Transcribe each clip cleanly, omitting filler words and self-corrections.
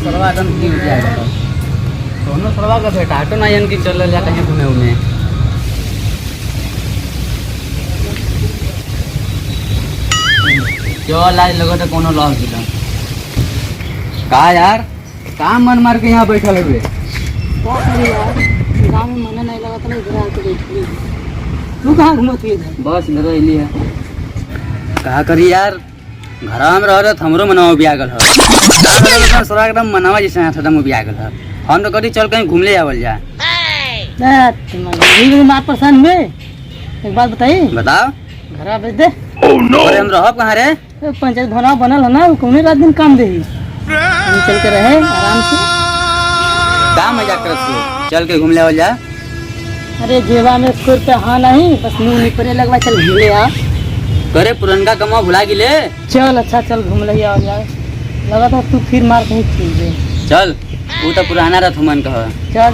सरवा एकदम की हो जाएगा दोनों सरवा का भेटा तो ना यानी कि चल जा कहीं घूमे उमे चल आज लगो तो कोनो लॉस दिला का यार काम मन मार के यहाँ बैठल हुए क्या करी यार गाँव में मन नहीं लगा था इधर आके बैठी तू कहाँ घूमत है बस इधर अली है कहा करी यार घर में रह रहे हमरो मनावा भी आगल है सरा एकदम मनावा जैसे एकदम भी आगल है हम तो कभी चल कहीं घूम ले आवल जा मार परेशान हुए एक बात बताइए बताओ घर भेज दे अरे हम रहब कहाँ रे पंचायत भवन बनल है ना कौन रात दिन काम दे चल के रहे आराम से का मजाक करत हो चल के घूम ले आवल जा अरे जेवा में 100 रुपया हाँ नहीं बस मुँह निपरे लगवा चल घूमे आ करे पुरनका कमा भुला गिले चल अच्छा चल घूम ले और यार लगा था तू फिर मार कहीं खींच दे चल वो तो पुराना रथ मन कह चल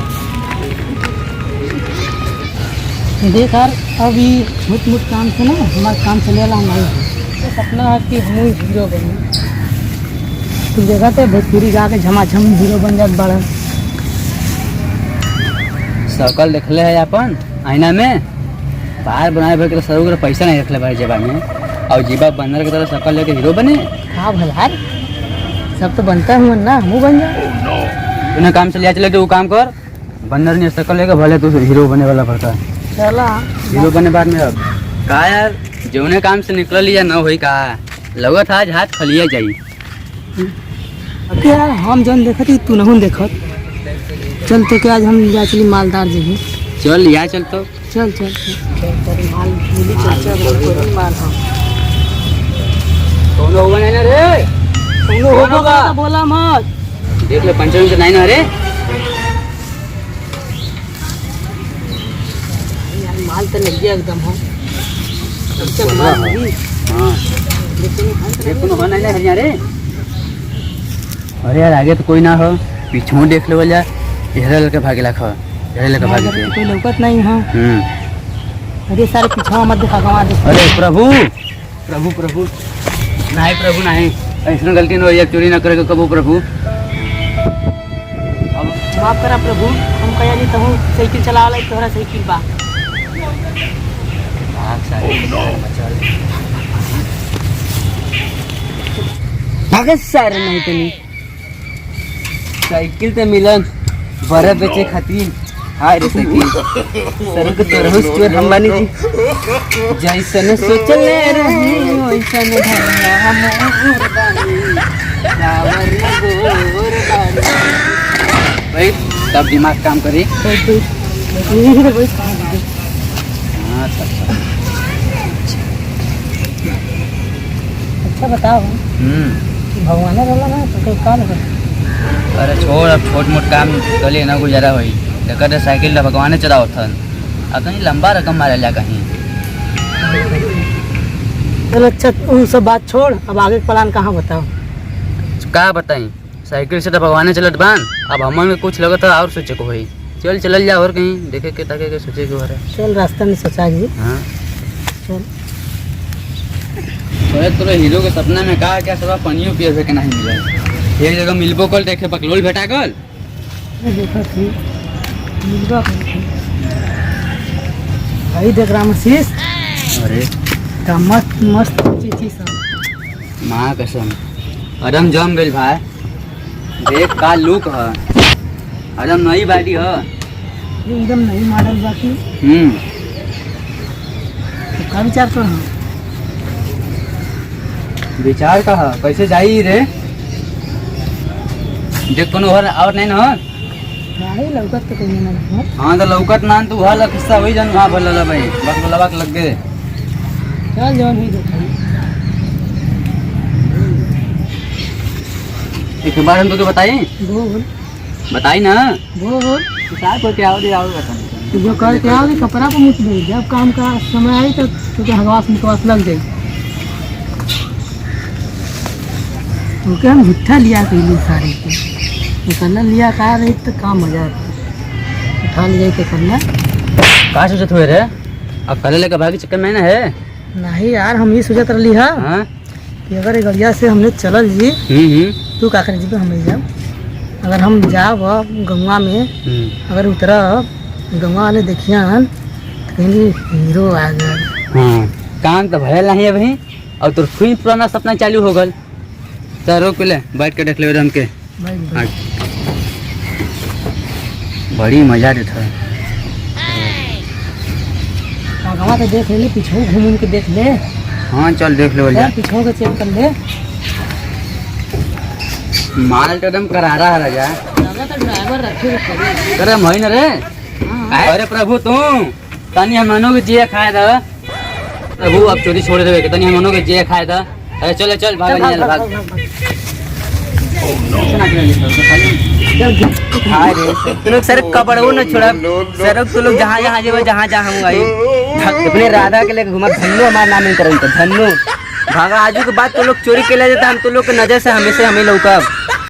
देख यार अभी मुट मुट काम से ना हमारा काम चलेगा हमारे तो सपना है कि हम हीरो बने तू देखा तो भोजपुरी गा के झमाझम हीरो बन जात बड़ा सकल देखले है अपन आईना में बाहर बनाए भर के सर पैसा नहीं रखले भाई जेबा में और जीबा बंदर की तरह शकल लेके हीरो बने हाँ भला सब तो बनता हुआ ना हम बन जाए तूने काम चलिया चले तो वो काम कर बंदर ने शकल लेके भले तू हीरो बने वाला पड़ता चला हीरो बने बाद में अब का यार जौने काम से निकल लिया न होई का लगत आज हाथ खलिया जाई यार हम जौन देखत तू नहीं देखत चल तो क्या आज हम जा चली मालदार जगह चल या चल तो चल चल माल मिली चल माल हाँ कोनो हुआ नहीं ना रे कोनो होगा बोला मत देख ले पंचमी से नहीं ना रे यार माल तो लग गया एकदम हो चल माल नहीं हाँ देख कोनो हो नहीं ना हरिया रे अरे यार आगे तो कोई ना हो पीछे देख ले वाला इधर लड़के भागेला खा इधर लड़के भागे कोई लौकत नहीं हाँ अरे सारे पीछा मत दिखा गवा दे अरे प्रभु प्रभु प्रभु नहीं प्रभु नहीं ऐसा गलती न हो चोरी न करे कबू प्रभु माफ करा प्रभु हम कह नहीं तो साइकिल चला वाला तोहरा साइकिल बा भागे सारे नहीं तो नहीं साइकिल तो मिलन बर्फ बेचे खातिर हाय रे साइकिल सरक तरह चोर हम बानी जी जैसन सोचले रही वैसन धरना हमर बानी सावर गोर बानी भाई तब दिमाग काम करे हाँ अच्छा बताओ भगवान रहला ना तो कोई काम कर अरे छोड़ अब छोट मोट काम कले ना गुजारा होई देखा साइकिल ला भगवान चलाओ थन अब कहीं लंबा रकम मारे ला कहीं चल अच्छा उन सब बात छोड़ अब आगे प्लान कहाँ बताओ का बताई साइकिल से तो भगवान चलत बान अब हमन के कुछ लगता और सोचे को होई चल चलल जा और कहीं देखे के ताके के सोचे के हो रहा चल रास्ता में सोचा जी हाँ चल तोरे हीरो के सपना में का क्या सब पानियो पिए के नहीं मिला एक जगह मिलबो कल देखे पकलोल भेटा गल देखा थी मिलवा भाई देख रहा मशीस अरे का मस्त मस्त चीज सब माँ कसम अदम जम गेल भाई देख का लुक है अदम नई बाटी है एकदम नहीं मॉडल बाकी तो का विचार कर विचार का है कैसे जाई रे देख कोनो और नहीं ना नहीं लौकत तो कहीं ना हाँ तो लौकत मान तू वहाँ किस्सा वही जन वहाँ भला भाई बस बोला बात लग गए चल जौन ही देखा एक बार हम तो बताई बोल बताई ना बोल क्या को क्या हो दिया बता तो जो कर क्या होगी कपड़ा पर मुझ दे जब काम का समय आई तो तुझे हगवास मुकवास लग जाए तो क्या हम झूठा लिया कहीं सारे को तो कलर लिया कहा रही तो काम मजा उठा लिया तो कलर कहाँ सोचत हुए रे अब कल लेकर भागी चक्कर में ना है नहीं यार हम ये सोचत रही हाँ कि अगर ये गड़िया से हमने चलल जी हम्म तू का करे जी हम जाओ अगर हम जाब गंगा में, अगर उतरब गंगा वाले देखियन तो कहेंगे हीरो आ गया। हाँ काम तो भयल नहीं अभी और तोर फिर पुराना सपना चालू हो गल। चल रोक पहले बैठ के देख ले हमके। भाई बड़ी मजा देता है। गंगा तो देख ले, पीछे घूम के देख ले। हाँ चल देख ले भैया। पीछे के चेक कर ले। माल तो एकदम करारा है राजा। तो ड्राइवर रखे अरे महीन रे। अरे प्रभु तू तनी हमनों के जिया खाए दा। प्रभु अब चोरी छोड़ देवे तनी हमनों के जिया खाए दा। अरे चल चल भाग नहीं भाग। हाय रे तू लोग सर कपड़ो न छोड़ा। सर तू लोग जहाँ जहाँ जेबे जहाँ जहाँ हम आई अपने राधा के लेके घुमा। धन्नो हमारा नाम नहीं करन तो धन्नो भागा। आजू के बाद तो लोग चोरी के ले जाता हम तो लोग के नजर से हमेशा हमें लौका।